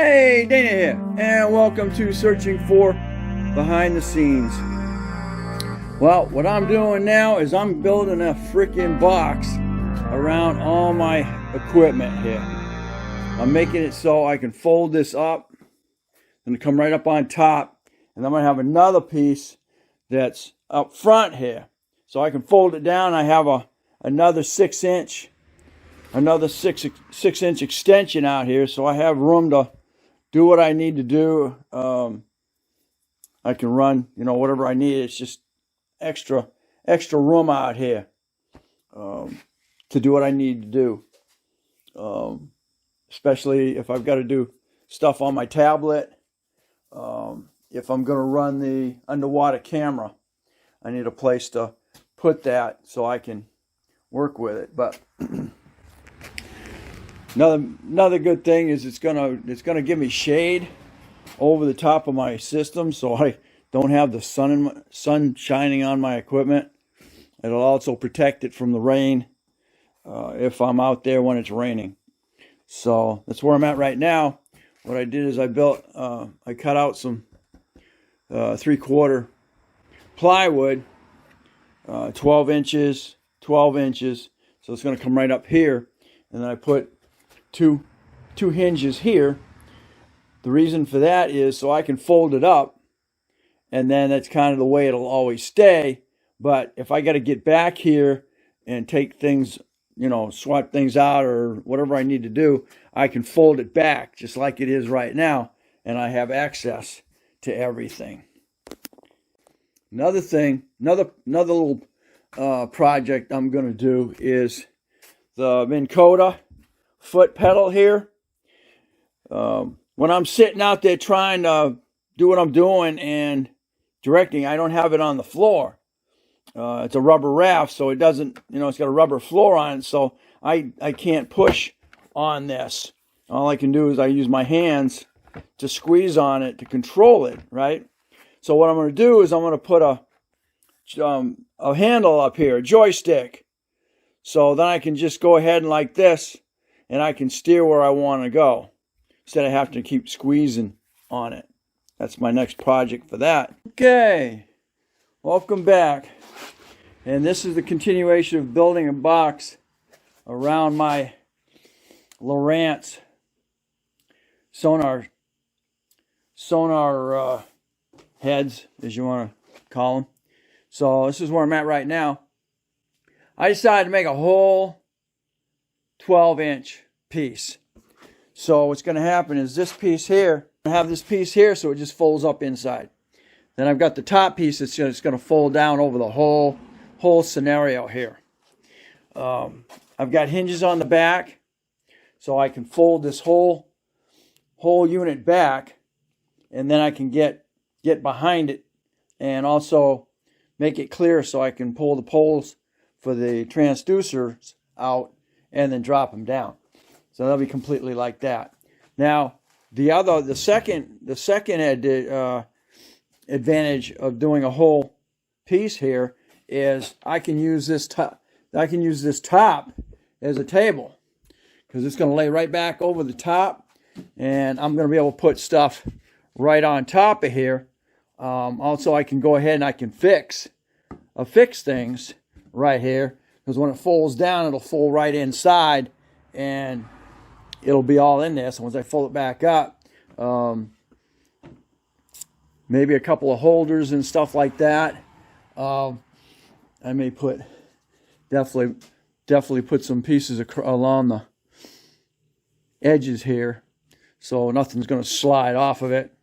Hey, Dana here, and welcome to Searching for Behind the Scenes. Well, what I'm doing now is I'm building a freaking box around all my equipment here. I'm making it so I can fold this up and come right up on top, and I'm going to have another piece that's up front here. So I can fold it down. I have another 6-inch extension out here, so I have room to do what I need to do. I can run, whatever I need. It's just extra room out here to do what I need to do. Especially if I've got to do stuff on my tablet. If I'm going to run the underwater camera, I need a place to put that so I can work with it. But Another good thing is it's gonna give me shade over the top of my system, so I don't have the sun shining on my equipment. It'll also protect it from the rain if I'm out there when it's raining. So that's where I'm at right now. What I did is I cut out some 3/4 plywood, 12 inches, 12 inches. So it's going to come right up here, and then I put two hinges here. The reason for that is so I can fold it up, and then that's kind of the way it'll always stay. But if I got to get back here and take things, swap things out or whatever I need to do, I can fold it back just like it is right now, and I have access to everything. Another little project I'm going to do is the Minn Kota foot pedal here. When I'm sitting out there trying to do what I'm doing and directing, I don't have it on the floor. It's a rubber raft, so it doesn't, it's got a rubber floor on it, so I can't push on this. All I can do is I use my hands to squeeze on it to control it, right? So what I'm going to do is I'm going to put a handle up here, a joystick. So then I can just go ahead and like this, and I can steer where I want to go instead of having to keep squeezing on it. That's my next project for that. Okay, welcome back. And this is the continuation of building a box around my Lowrance sonar heads, as you want to call them. So this is where I'm at right now. I decided to make a whole 12-inch piece. So what's going to happen is this piece here, I have this piece here, so it just folds up inside. Then I've got the top piece that's just going to fold down over the whole scenario here. I've got hinges on the back, so I can fold this whole unit back, and then I can get behind it and also make it clear so I can pull the poles for the transducers out and then drop them down. So that'll be completely like that. Now, the second advantage of doing a whole piece here is I can use this top as a table, because it's going to lay right back over the top, and I'm going to be able to put stuff right on top of here. Also, I can go ahead and I can fix things right here, because when it folds down, it'll fold right inside and it'll be all in there. So once I fold it back up, maybe a couple of holders and stuff like that. I may definitely put some pieces along the edges here, so nothing's going to slide off of it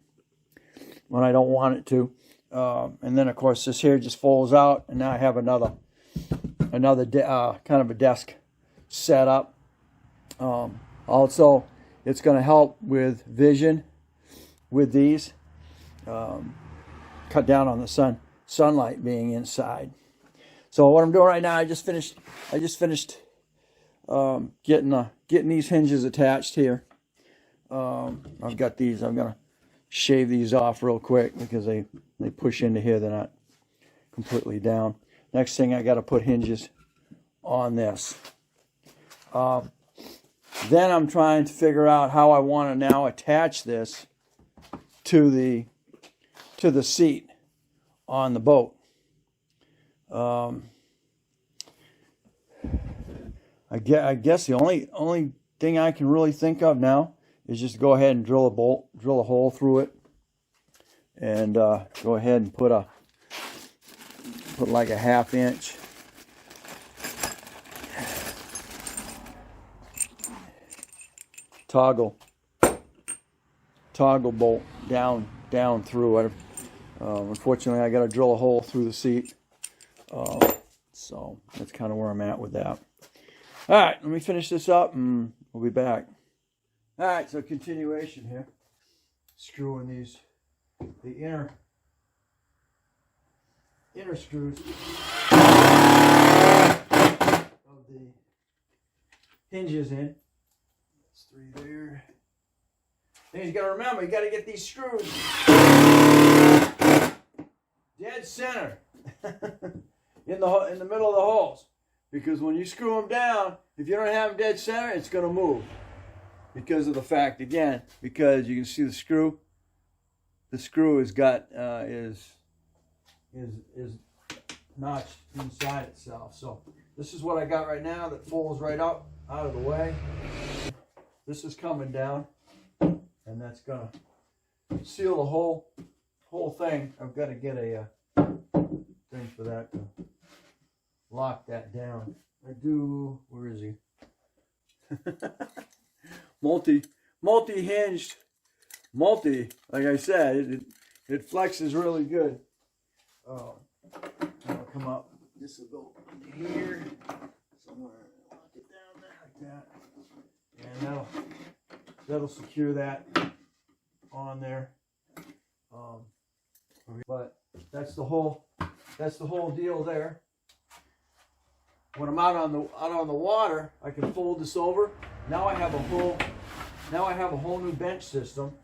when I don't want it to. And then of course this here just folds out, and now I have another kind of a desk set up. Also, it's going to help with vision with these. Cut down on the sunlight being inside. So what I'm doing right now, I just finished getting these hinges attached here. I've got these. I'm gonna shave these off real quick because they push into here. They're not completely down. Next thing, I got to put hinges on this. Then I'm trying to figure out how I want to now attach this to the seat on the boat. I guess the only thing I can really think of now is just go ahead and drill a hole through it, and go ahead and put like a 1/2 inch toggle bolt down through it. Unfortunately, I got to drill a hole through the seat, so that's kind of where I'm at with that. All right, let me finish this up and we'll be back. All right, so continuation here. Screwing the inner screws of the hinges in. That's 3 there. Then you got to remember, you got to get these screws dead center in the middle of the holes. Because when you screw them down, if you don't have them dead center, it's going to move. Because of the fact, again, because you can see the screw has got is notched inside itself. So this is what I got right now that folds right up out of the way. This is coming down, and that's going to seal the whole thing. I've got to get a thing for that to lock that down. I do. Where is he? Multi-hinged. Like I said, it flexes really good. That'll come up. This will go here somewhere. Lock it down there like that, and that'll secure that on there. But that's the whole deal there. When I'm out on the water, I can fold this over. Now I have a whole new bench system.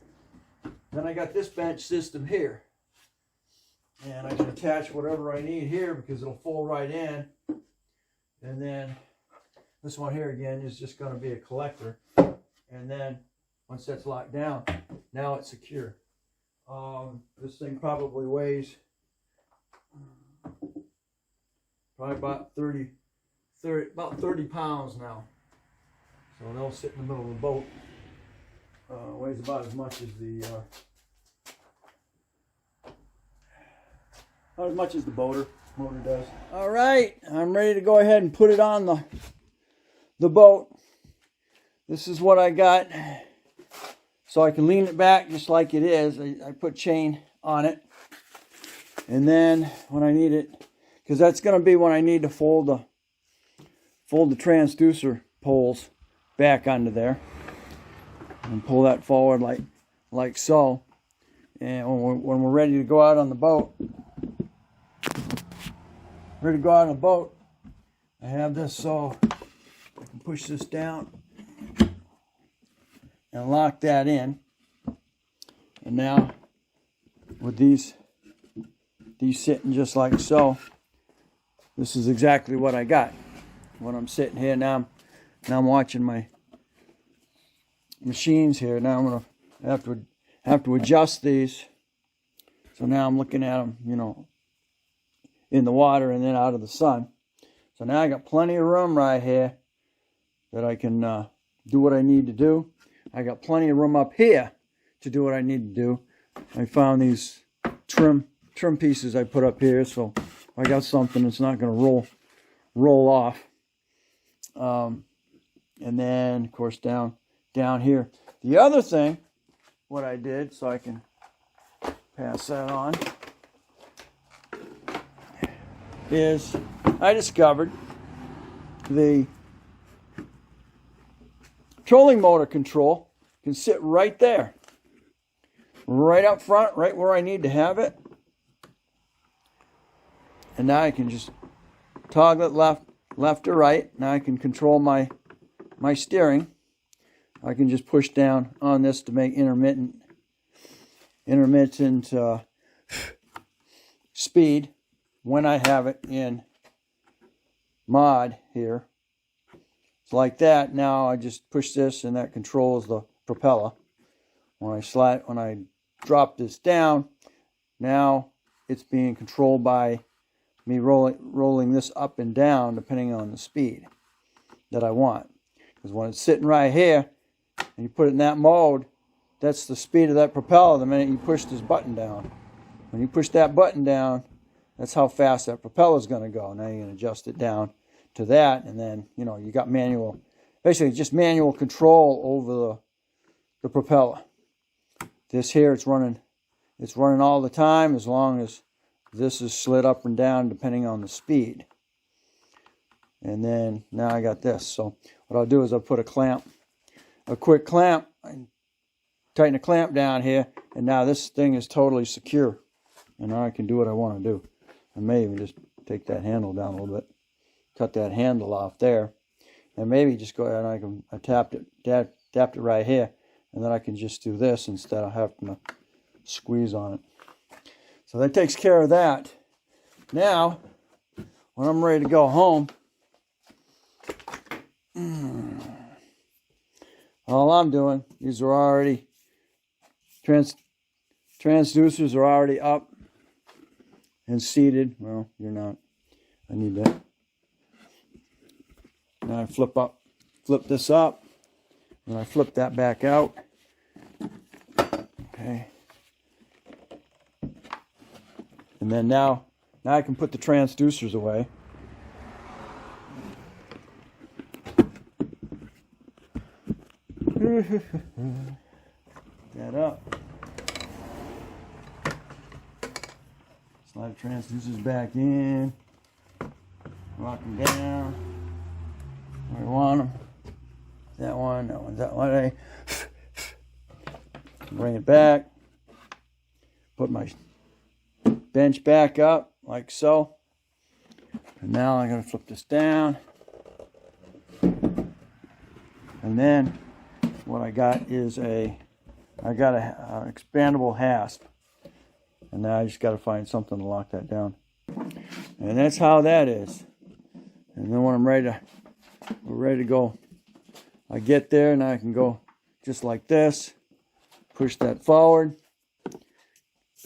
Then I got this bench system here, and I can attach whatever I need here because it'll fold right in. And then this one here again is just going to be a collector. And then once that's locked down, now it's secure. This thing probably weighs about 30 pounds now. So they'll sit in the middle of the boat. Weighs about as much as the motor does. All right, I'm ready to go ahead and put it on the boat. This is what I got, so I can lean it back just like it is. I put chain on it, and then when I need it, because that's going to be when I need to fold the transducer poles back onto there, and pull that forward like so. And when we're ready to go out on the boat, I have this so I can push this down and lock that in. And now with these sitting just like so, this is exactly what I got. When I'm sitting here now, I'm watching my machines here. Now I'm gonna have to adjust these. So now I'm looking at them, in the water and then out of the sun. So now I got plenty of room right here that I can do what I need to do. I got plenty of room up here to do what I need to do. I found these trim pieces I put up here, so I got something that's not going to roll off. And then of course down here. The other thing, what I did, so I can pass that on, is I discovered the trolling motor control can sit right there, right up front, right where I need to have it. And now I can just toggle it left or right. Now I can control my steering. I can just push down on this to make intermittent speed when I have it in mod here. like that. Now I just push this and that controls the propeller. When I drop this down, now it's being controlled by me rolling this up and down depending on the speed that I want. Because when it's sitting right here and you put it in that mode, that's the speed of that propeller the minute you push this button down. When you push that button down, that's how fast that propeller is going to go. Now you're going to adjust it down to that, and then, you know, you got manual, basically just manual control over the propeller. This here, it's running all the time as long as this is slid up and down depending on the speed. And then now I got this. So what I'll do is I'll put a quick clamp, and tighten a clamp down here, and now this thing is totally secure. And now I can do what I want to do. I may even just take that handle down a little bit, cut that handle off there, and maybe just go ahead and I can tap it right here, and then I can just do this instead of having to squeeze on it. So that takes care of that. Now, when I'm ready to go home, all I'm doing, these are already, transducers are already up and seated. Well, you're not. I need that. Now I flip this up, and I flip that back out. Okay. And then now I can put the transducers away. That up. Slide the transducers back in. Lock them down. Where we want them. That one's that way. Bring it back. Put my bench back up like so. And now I'm going to flip this down. And then what I got is I got an expandable hasp. And now I just got to find something to lock that down. And that's how that is. And then when we're ready to go, I get there and I can go just like this. Push that forward.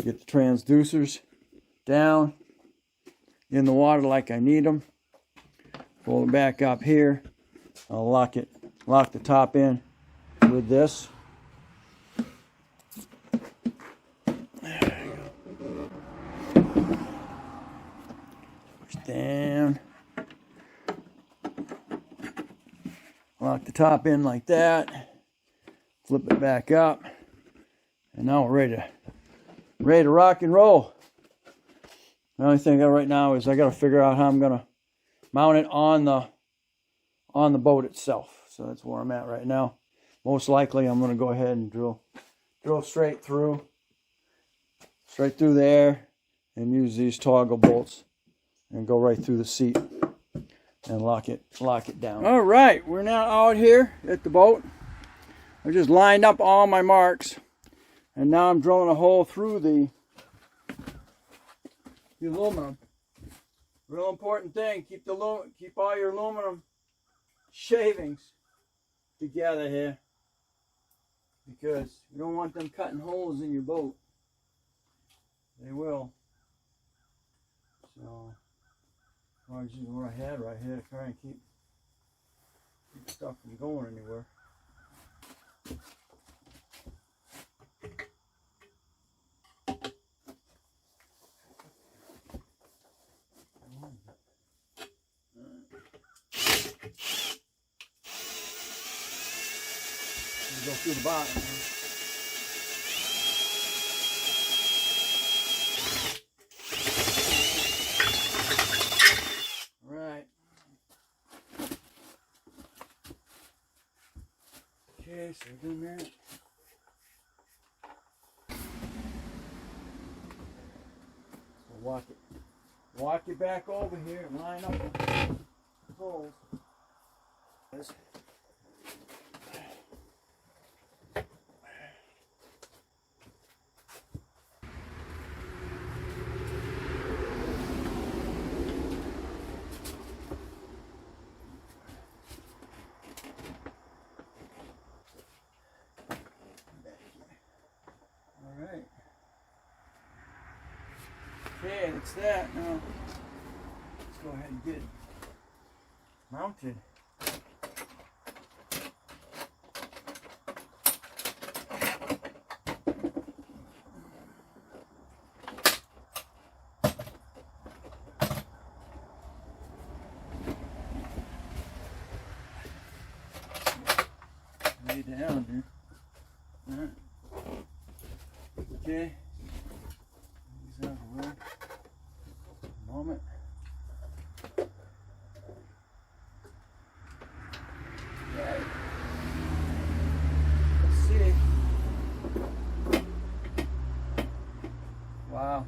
Get the transducers down in the water like I need them. Fold it back up here. I'll lock the top in with this. There you go. Push down. Lock the top in like that. Flip it back up. And now we're ready to rock and roll. The only thing I got right now is I got to figure out how I'm going to mount it on the boat itself. So that's where I'm at right now. Most likely I'm going to go ahead and drill straight through there, and use these toggle bolts and go right through the seat and lock it down. All right, we're now out here at the boat. I just lined up all my marks, and now I'm drilling a hole through the aluminum. Real important thing, keep all your aluminum shavings together here, because you don't want them cutting holes in your boat. They will. So, I'll use what I had right here to try and keep stuff from going anywhere. Go through the bottom. Right. Okay, so we're doing that. So walk it back over here and line up the holes. Okay, that's that. Now, let's go ahead and get it mounted. Lay down here. All right. Okay. These out of the way. A moment. Right. Let's see. Wow.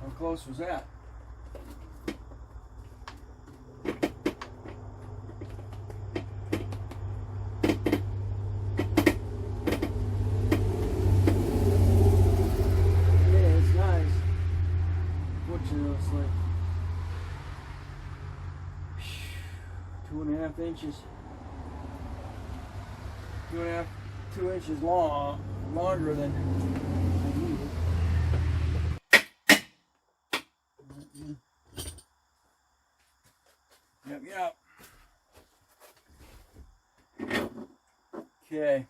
How close was that? It's like 2.5 inches, 2 inches long, longer than I needed. Yep. Okay,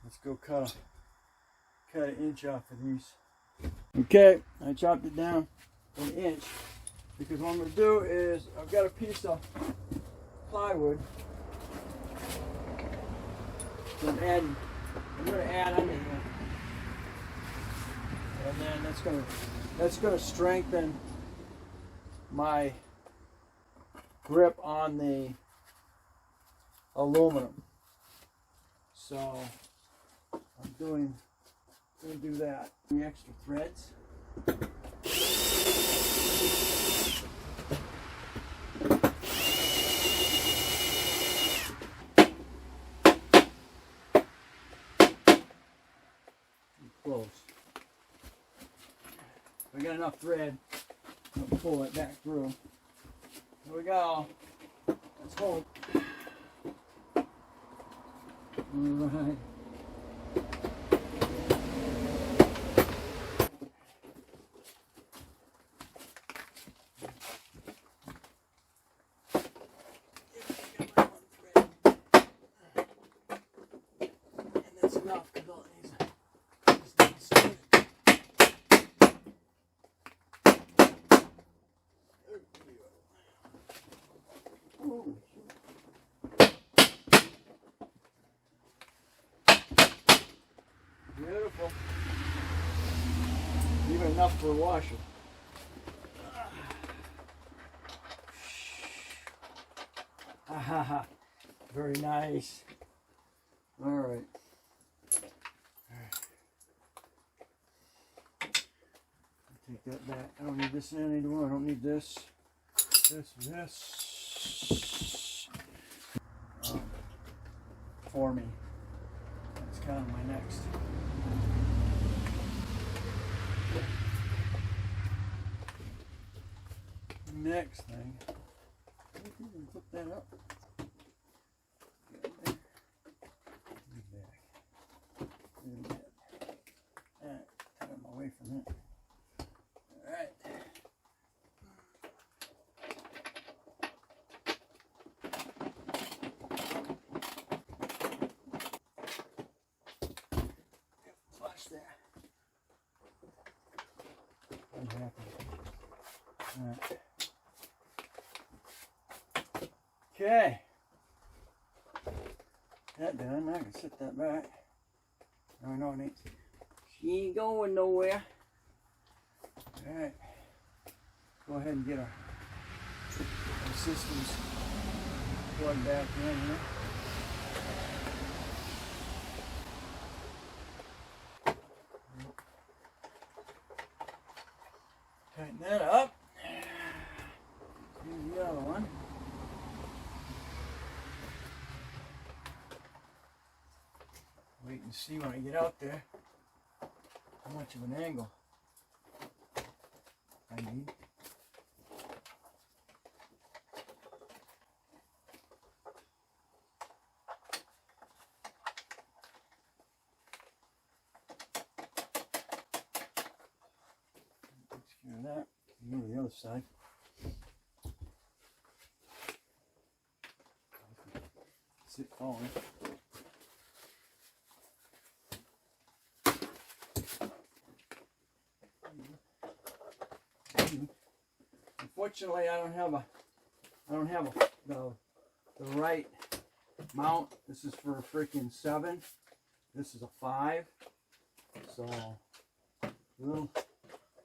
let's go cut an inch off of these. Okay, I chopped it down 1 inch because what I'm going to do is I've got a piece of plywood. So I'm going to add under here, and then that's going to strengthen my grip on the aluminum. So I'm going to do that. The extra threads. Close. We got enough thread to pull it back through. Here we go. Let's hold. All right. Enough because all these beautiful. Even enough for a washer. Ah, very nice. All right. Take that back. I don't need this anymore. I don't need this. This. For me. That's kind of my next thing. Flip that up. Alright, take them away from that. Alright. Flush that. I'm happy. Alright. Okay. That done. I can set that back. No, Nate. She ain't going nowhere. Alright. Go ahead and get our systems plugged back in here. Tighten that up. Here's the other one. Wait and see when I get out there how much of an angle I need. Try that. Go to the other side. Sit falling. Unfortunately, I don't have the right mount. This is for a freaking 7. This is a 5. So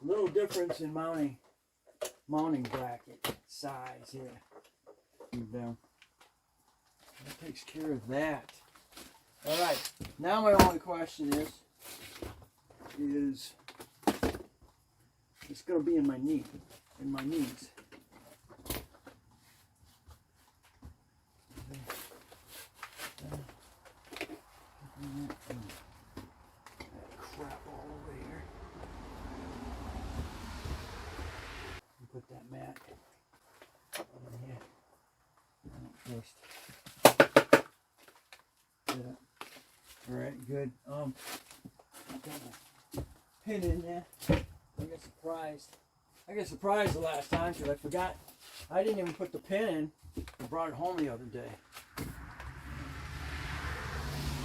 little difference in mounting bracket size here. Down. That takes care of that. All right. Now my only question is it's going to be in my knee, in my knees. Crap all over here. Put that mat in here. First. Yeah. All right, good. Got a pin in there. I got surprised the last time because I forgot. I didn't even put the pin in. I brought it home the other day.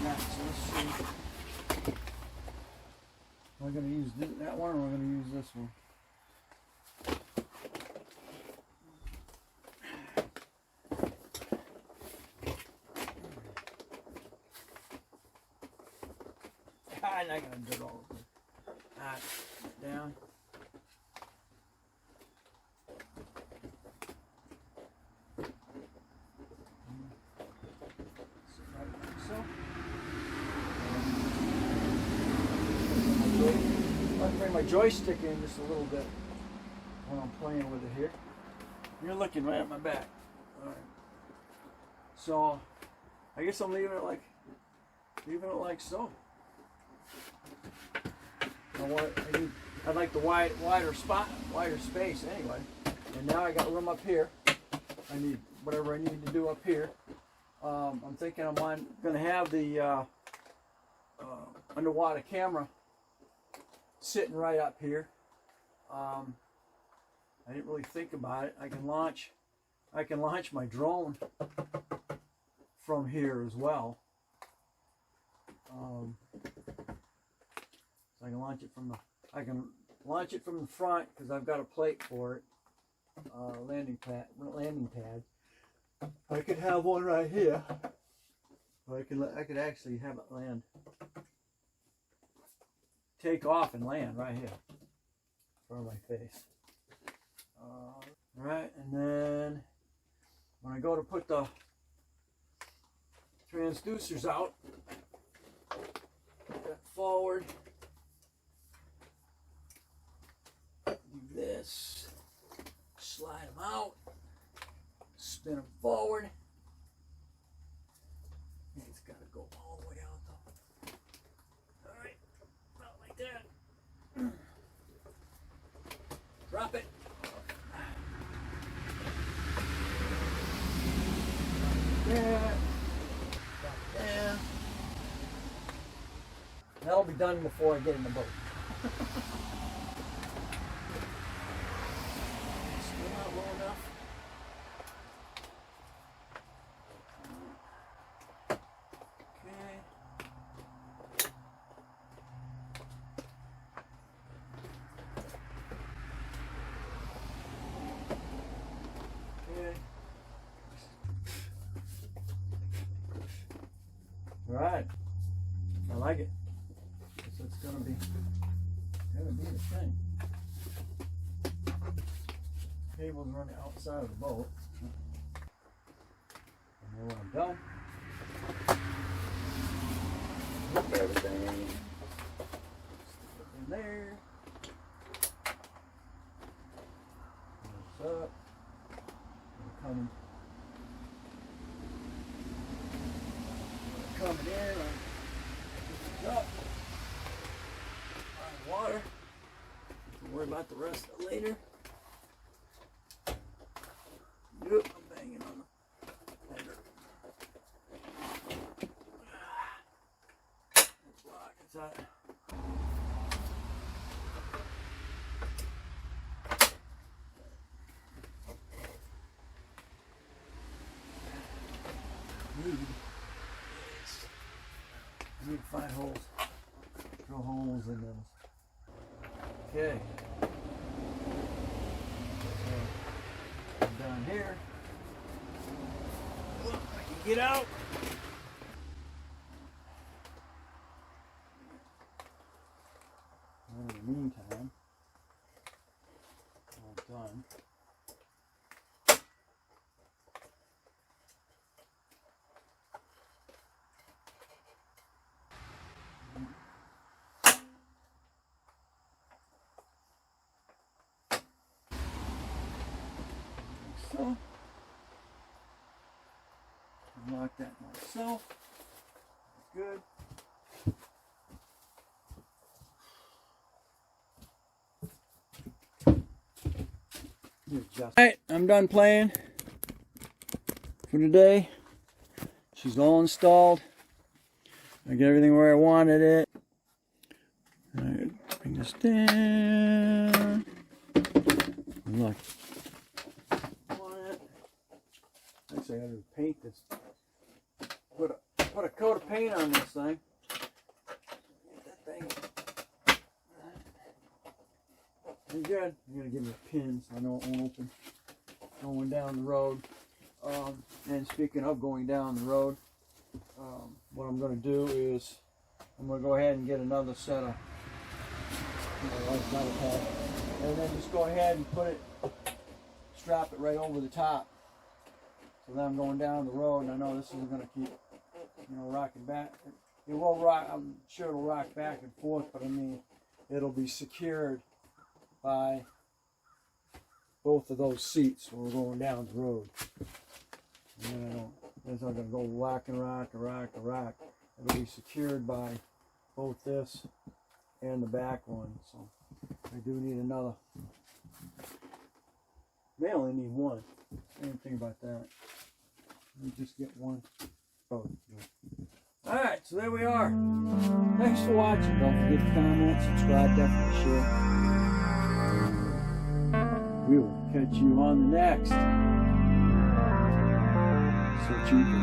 Right, so let's see. Am I going to use that one or am I going to use this one? I'm not going to do it all over. Alright, down. So. I'll bring my joystick in just a little bit when I'm playing with it here. You're looking right at my back. Alright. So, I guess I'm leaving it like so. I'd like the wider space anyway. And now I got room up here. I need whatever I need to do up here. I'm thinking I'm going to have the underwater camera sitting right up here. I didn't really think about it. I can launch my drone from here as well. So I can launch it from the front because I've got a plate for it. Landing pad. I could have one right here. Or I could actually have it land. Take off and land right here. In front of my face. Right, and then when I go to put the transducers out, put that forward. Do this. Slide them out. Spin them forward. It's got to go all the way out though. Alright, about like that. Drop it. There. Drop it down. That'll be done before I get in the boat. Still not low enough. Right, I like it. So it's gonna be the thing. Cable's running outside of the boat. And then when I'm done, look at everything. Stick it in there. What's up? Coming in, up, water. Don't worry about the rest of it later. Yep, I'm banging on the header. Block inside. I need to find holes. Drill holes in those. Okay. So, down here. I can get out. In the meantime, all done. So, unlock that myself. Good. Alright, I'm done playing for today. She's all installed. I get everything where I wanted it. Alright, bring this down. Look. Actually, I gotta paint this. Put a coat of paint on this thing. Get that thing. Pretty good. I'm gonna give it a pin so I know it won't open. Going down the road. And speaking of going down the road, what I'm gonna do is I'm gonna go ahead and get another set of and then just go ahead and strap it right over the top. So then I'm going down the road, and I know this isn't going to keep, rocking back. It will rock. I'm sure it'll rock back and forth, but I mean, it'll be secured by both of those seats when we're going down the road. It's not going to go rock and rock and rock and rock. It'll be secured by both this and the back one. So I do need another. May only need one. I didn't think about that. Let me just get one. Oh, yeah. Alright, so there we are. Thanks for watching. Don't forget to comment, subscribe, definitely share. We will catch you on the next Searching for